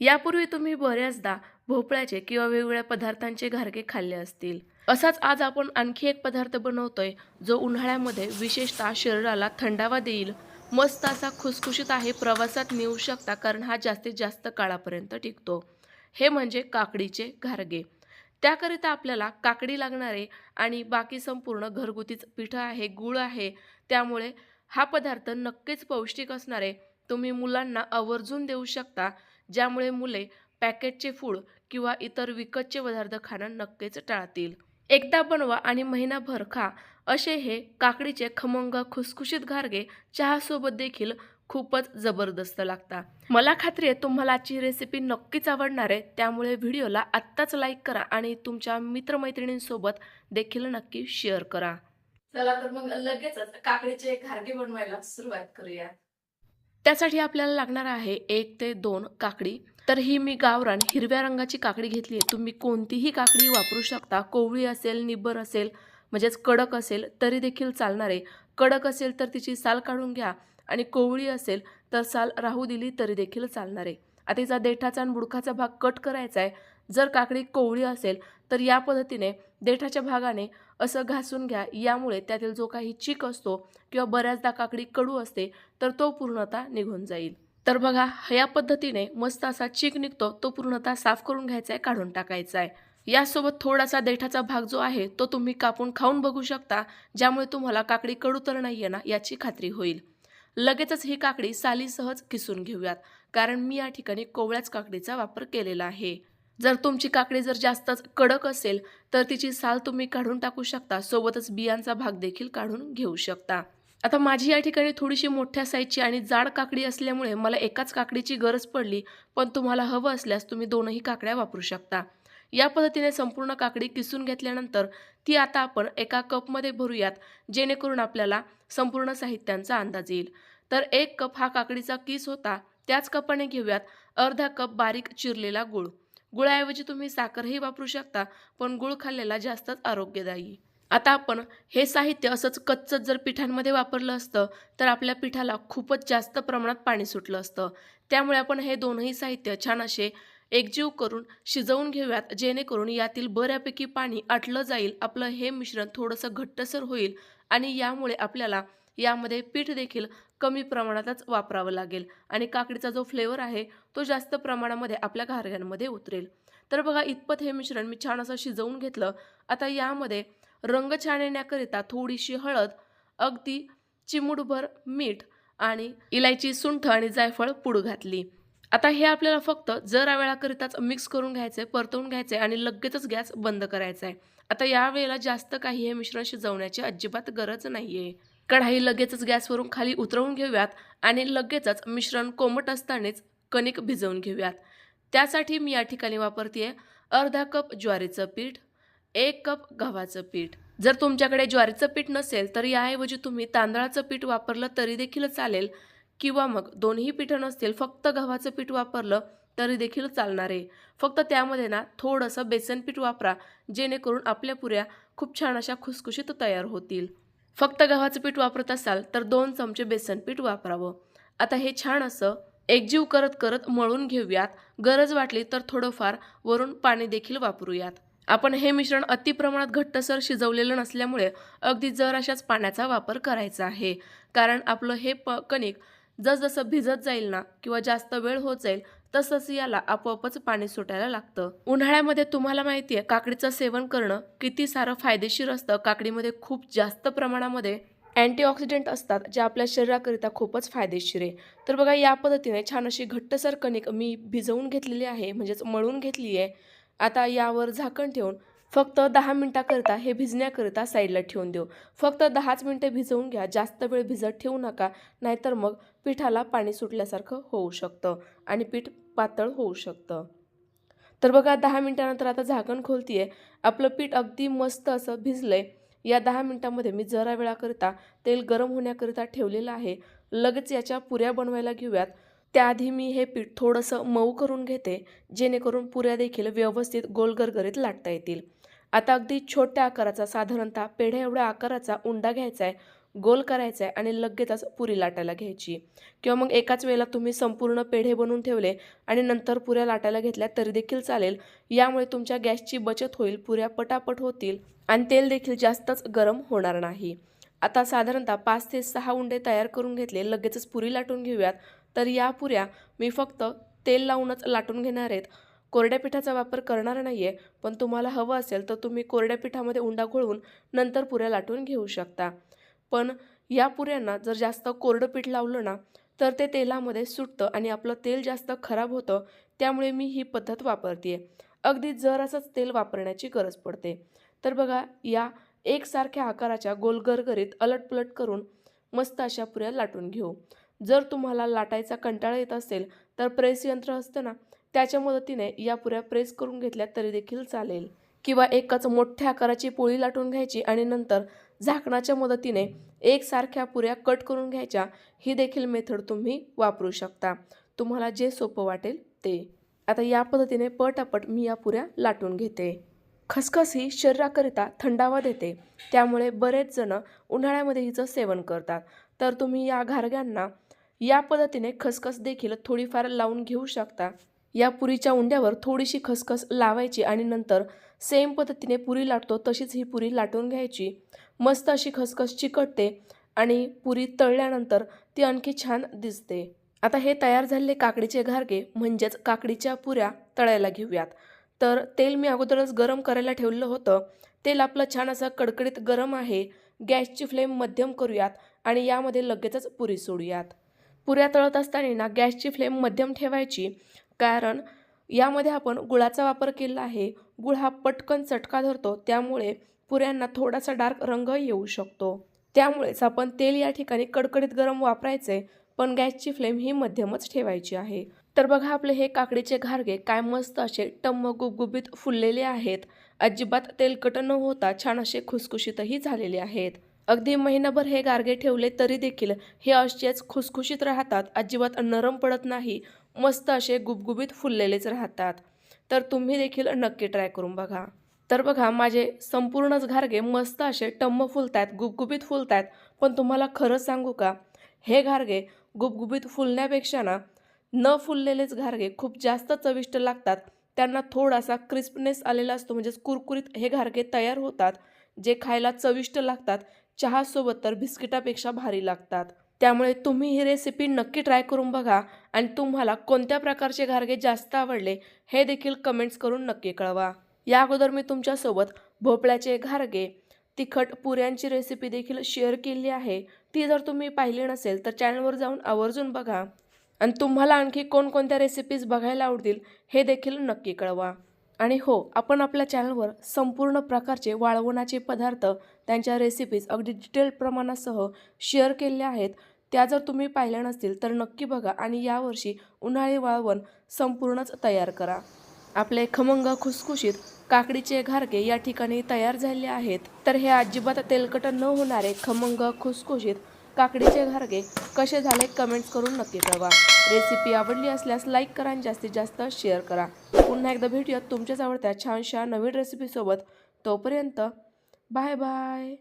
यापूर्वी तुम्ही बऱ्याचदा भोपळ्याचे किंवा वेगवेगळ्या पदार्थांचे घारगे खाल्ले असतील. असाच आज आपण आणखी एक पदार्थ बनवतोय, जो उन्हाळ्यामध्ये विशेषतः शरीराला थंडावा देईल. मस्त असा खुसखुशीत आहे, प्रवासात नेऊ शकता कारण हा जास्तीत जास्त काळापर्यंत टिकतो. हे म्हणजे काकडीचे घारगे. त्याकरिता आपल्याला काकडी लागणार आहे आणि बाकी संपूर्ण घरगुतीच पिठं आहे, गूळ आहे. त्यामुळे हा पदार्थ नक्कीच पौष्टिक असणार आहे. तुम्ही मुलांना आवर्जून देऊ शकता, ज्यामुळे मुले पॅकेटचे फूड किंवा इतर विकतचे पदार्थ खाणं नक्कीच टाळतील. एकदा बनवा आणि महिनाभर खा. असे हे काकडीचे खमंग खुसखुशीत घारगे चहासोबत देखील खूपच जबरदस्त लागतात. मला खात्री आहे तुम्हाला आजची रेसिपी नक्कीच आवडणार आहे. त्यामुळे व्हिडिओला आत्ताच लाईक करा आणि तुमच्या मित्रमैत्रिणींसोबत देखील नक्की शेअर करा. चला तर मग लगेचच काकडीचे घारगे बनवायला सुरुवात करूया. त्यासाठी आपल्याला लागणार आहे 1 ते 2 काकडी. तर ही मी गावरान हिरव्या रंगाची काकडी घेतली आहे. तुम्ही कोणतीही काकडी वापरू शकता. कोवळी असेल, निब्बर असेल, म्हणजेच कडक असेल तरी देखील चालणार आहे. कडक असेल तर तिची साल काढून घ्या आणि कोवळी असेल तर साल राहू दिली तरी देखील चालणार आहे. आता तिचा देठाचा आणि बुडखाचा भाग कट करायचा आहे. जर काकडी कोवळी असेल तर या पद्धतीने देठाच्या भागाने असं घासून घ्या. यामुळे त्यातील जो काही चीक असतो किंवा बऱ्याचदा काकडी कडू असते तर तो पूर्णतः निघून जाईल. तर बघा या पद्धतीने मस्त असा चीक निघतो, तो पूर्णतः साफ करून घ्यायचा आहे, काढून टाकायचा आहे. यासोबत थोडासा देठाचा भाग जो आहे तो तुम्ही कापून खाऊन बघू शकता, ज्यामुळे तुम्हाला काकडी कडू तर नाहीये ना याची खात्री होईल. लगेचच ही काकडी सालीसहज किसून घेऊयात, कारण मी या ठिकाणी कोवळ्याच काकडीचा वापर केलेला आहे. जर तुमची काकडी जर जास्तच कडक असेल तर तिची साल तुम्ही काढून टाकू शकता, सोबतच बियांचा भाग देखील काढून घेऊ शकता. आता माझी या ठिकाणी थोडीशी मोठ्या साईजची आणि जाड काकडी असल्यामुळे मला एकाच काकडीची गरज पडली, पण तुम्हाला हवं असल्यास तुम्ही दोनही काकड्या वापरू शकता. या पद्धतीने संपूर्ण काकडी किसून घेतल्यानंतर ती आता आपण एका कपमध्ये भरूयात, जेणेकरून आपल्याला संपूर्ण साहित्यांचा अंदाज येईल. तर 1 कप हा काकडीचा किस होता. त्याच कपाने घेऊयात अर्धा कप बारीक चिरलेला गूळ. गुळाऐवजी तुम्ही साखरही वापरू शकता, पण गूळ खाल्लेला जास्तच आरोग्यदायी. आता आपण हे साहित्य असंच कच्चंच जर पिठांमध्ये वापरलं असतं तर आपल्या पिठाला खूपच जास्त प्रमाणात पाणी सुटलं असतं. त्यामुळे आपण हे दोनही साहित्य छान असे एकजीव करून शिजवून घेऊयात, जेणेकरून यातील बऱ्यापैकी पाणी आटलं जाईल. आपलं हे मिश्रण थोडंसं घट्टसर होईल आणि यामुळे आपल्याला यामध्ये पीठ देखील कमी प्रमाणातच वापरावं लागेल आणि काकडीचा जो फ्लेवर आहे तो जास्त प्रमाणामध्ये आपल्या घारग्यांमध्ये उतरेल. तर बघा इतपत हे मिश्रण मी छान असं शिजवून घेतलं. आता यामध्ये रंग छान येण्याकरिता थोडीशी हळद, अगदी चिमूटभर मीठ आणि इलायची, सुंठ आणि जायफळ पूड घातली. आता हे आपल्याला फक्त जरा वेळाकरिताच मिक्स करून घ्यायचंय, परतवून घ्यायचंय आणि लगेचच गॅस बंद करायचा आहे. आता या वेळेला जास्त काही हे मिश्रण शिजवण्याची अजिबात गरज नाहीये. कढाई लगेचच गॅसवरून खाली उतरवून घेऊयात आणि लगेचच मिश्रण कोमट असतानाच कणिक भिजवून घेऊयात. त्यासाठी मी या ठिकाणी वापरते अर्धा कप ज्वारीचं पीठ, 1 कप गव्हाचं पीठ. जर तुमच्याकडे ज्वारीचं पीठ नसेल तर याऐवजी तुम्ही तांदळाचं पीठ वापरलं तरी देखील चालेल किंवा मग दोन्ही पीठं नसतील फक्त गव्हाचं पीठ वापरलं तरी देखील चालणार आहे. फक्त त्यामध्ये ना थोडंसं बेसन पीठ वापरा, जेणेकरून आपल्या पुऱ्या खूप छान अशा खुसखुशीत तयार होतील. फक्त गव्हाचं पीठ वापरत असाल तर 2 चमचे बेसन पीठ वापरावं. आता हे छान असं एकजीव करत करत मळून घेऊयात. गरज वाटली तर थोडंफार वरून पाणी देखील वापरूयात. आपण हे मिश्रण अति प्रमाणात घट्टसर शिजवलेलं नसल्यामुळे अगदी जराशाच पाण्याचा वापर करायचा आहे, कारण आपलं हे कणिक जसजसं भिजत जाईल ना किंवा जास्त वेळ होत जाईल तसंच याला आपोआपच पाणी सुटायला लागतं. उन्हाळ्यामध्ये तुम्हाला माहिती आहे काकडीचं सेवन करणं किती सारं फायदेशीर असतं. काकडीमध्ये खूप जास्त प्रमाणामध्ये अँटीऑक्सिडंट असतात, जे आपल्या शरीराकरिता खूपच फायदेशीर आहे. तर बघा या पद्धतीने छान अशी घट्टसर कणिक मी भिजवून घेतलेली आहे, म्हणजेच मळून घेतली आहे. आता यावर झाकण ठेवून फक्त 10 मिनिटाकरिता हे भिजण्याकरिता साईडला ठेवून देऊ. फक्त 10च मिनिटे भिजवून घ्या, जास्त वेळ भिजत ठेवू नका, नाहीतर मग पिठाला पाणी सुटल्यासारखं होऊ शकतं आणि पीठ पातळ होऊ शकतं. तर बघा 10 मिनिटानंतर आता झाकण खोलतीये. आपलं पीठ अगदी मस्त असं भिजलंय. या 10 मिनिटांमध्ये मी जरा वेळाकरिता तेल गरम होण्याकरिता ठेवलेलं आहे. लगेच याच्या पुऱ्या बनवायला घेऊयात. त्याआधी मी हे पीठ थोडंसं मऊ करून घेते, जेणेकरून पुऱ्या देखील व्यवस्थित गोल गरगरीत लाटता येतील. आता अगदी छोट्या आकाराचा, साधारणतः पेढ्या एवढ्या आकाराचा उंडा घ्यायचा आहे. गोल करायचा आहे आणि लगेचच पुरी लाटायला घ्यायची. किंवा मग एकाच वेळेला तुम्ही संपूर्ण पेढे बनवून ठेवले आणि नंतर पुऱ्या लाटायला घेतल्या तरी देखील चालेल. यामुळे तुमच्या गॅसची बचत होईल, पुऱ्या पटापट होतील आणि तेल देखील जास्तच गरम होणार नाही. आता साधारणतः 5 ते 6 उंडे तयार करून घेतले. लगेचच पुरी लाटून घेऊयात. तर या पुऱ्या मी फक्त तेल लावूनच लाटून घेणार आहेत. कोरड्या पिठाचा वापर करणार नाही आहे. पण तुम्हाला हवं असेल तर तुम्ही कोरड्या पिठामध्ये उंडा घोळवून नंतर पुऱ्या लाटून घेऊ शकता. पण या पुऱ्यांना जर जास्त कोरडं पीठ लावलं ना तर ते तेलामध्ये सुटतं आणि आपलं तेल जास्त खराब होतं. त्यामुळे मी ही पद्धत वापरते आहे. अगदी जरासंच तेल वापरण्याची गरज पडते. तर बघा, या एकसारख्या आकाराच्या गोल गरगरीत अलटपलट करून मस्त अशा पुऱ्या लाटून घेऊ. जर तुम्हाला लाटायचा कंटाळा येत असेल तर प्रेस यंत्र असतं ना, त्याच्या मदतीने या पुऱ्या प्रेस करून घेतल्या तरी देखील चालेल. किंवा एकच मोठ्या आकाराची पोळी लाटून घ्यायची आणि नंतर झाकणाच्या मदतीने एकसारख्या पुऱ्या कट करून घ्यायच्या. ही देखील मेथड तुम्ही वापरू शकता, तुम्हाला जे सोपं वाटेल ते. आता या पद्धतीने पटापट मी या पुऱ्या लाटून घेते. खसखस ही शरीराकरिता थंडावा देते. त्यामुळे बरेच जण उन्हाळ्यामध्ये हिचं सेवन करतात. तर तुम्ही या घारग्यांना या पद्धतीने खसखस देखील थोडीफार लावून घेऊ शकता. या पुरीच्या उंड्यावर थोडीशी खसखस लावायची आणि नंतर सेम पद्धतीने पुरी लाटतो तशीच ही पुरी लाटून घ्यायची. मस्त अशी खसखस चिकटते आणि पुरी तळल्यानंतर ती आणखी छान दिसते. आता हे तयार झालेले काकडीचे घारगे म्हणजेच काकडीच्या पुऱ्या तळायला घेऊयात. तर तेल मी अगोदरच गरम करायला ठेवलेलं होतं. तेल आपलं छान असं कडकडीत गरम आहे. गॅसची फ्लेम मध्यम करूयात आणि यामध्ये लगेचच पुरी सोडूयात. पुऱ्या तळत असताना ना गॅसची फ्लेम मध्यम ठेवायची, कारण यामध्ये आपण गुळाचा वापर केला आहे. गुळ हा पटकन चटका धरतो, त्यामुळे पुऱ्यांना थोडासा डार्क रंग येऊ शकतो. त्यामुळेच आपण तेल या ठिकाणी कडकडीत गरम वापरायचे, पण गॅसची फ्लेम ही मध्यमच ठेवायची आहे. तर बघा, आपले हे काकडीचे घारगे काय मस्त असे टम्म गुबगुबीत फुललेले आहेत. अजिबात तेलकट न होता छान असे खुसखुशीतही झालेले आहेत. अगदी महिनाभर हे गारगे ठेवले तरी देखील हे असेच खुसखुशीत राहतात, अजिबात नरम पडत नाही. मस्त असे गुबगुबीत फुललेलेच राहतात. तर तुम्ही देखील नक्की ट्राय करून बघा. तर बघा, माझे संपूर्णच घारगे मस्त असे टम्म फुलतायत, गुबगुबीत फुलतायत. पण तुम्हाला खरं सांगू का, हे घारगे गुबगुबीत फुलण्यापेक्षा ना न फुललेलेच घारगे खूप जास्त चविष्ट लागतात. त्यांना थोडासा क्रिस्पनेस आलेला असतो, म्हणजेच कुरकुरीत हे घारगे तयार होतात, जे खायला चविष्ट लागतात. चहासोबत तर बिस्किटापेक्षा भारी लागतात. त्यामुळे तुम्ही ही रेसिपी नक्की ट्राय करून बघा आणि तुम्हाला कोणत्या प्रकारचे घारगे जास्त आवडले हे देखील कमेंट्स करून नक्की कळवा. या अगोदर मी तुमच्यासोबत भोपळ्याचे घारगे, तिखट पुऱ्यांची रेसिपी देखील शेअर केली आहे. ती जर तुम्ही पाहिली नसेल तर चॅनलवर जाऊन आवर्जून बघा आणि तुम्हाला आणखी कोणकोणत्या रेसिपीज बघायला आवडतील हे देखील नक्की कळवा. आणि हो, आपण आपल्या चॅनलवर संपूर्ण प्रकारचे वाळवणाचे पदार्थ, त्यांच्या रेसिपीज अगदी डिटेल प्रमाणासह शेअर केलेल्या आहेत. त्या जर तुम्ही पाहिल्या नसतील तर नक्की बघा आणि यावर्षी उन्हाळी वाळवण संपूर्णच तयार करा. आपले खमंग खुसखुशीत काकडीचे घारगे या ठिकाणी तयार झाले आहेत. तर हे अजिबात तेलकट न होणारे खमंग खुसखुशीत काकडीचे घारगे कसे झाले कमेंट्स करून नक्की कळवा. रेसिपी आवडली असल्यास लाईक करा आणि जास्तीत जास्त शेअर करा. पुन्हा एकदा भेटूयात तुमच्याच आवडत्या छानशा नवीन रेसिपीसोबत. तोपर्यंत बाय बाय.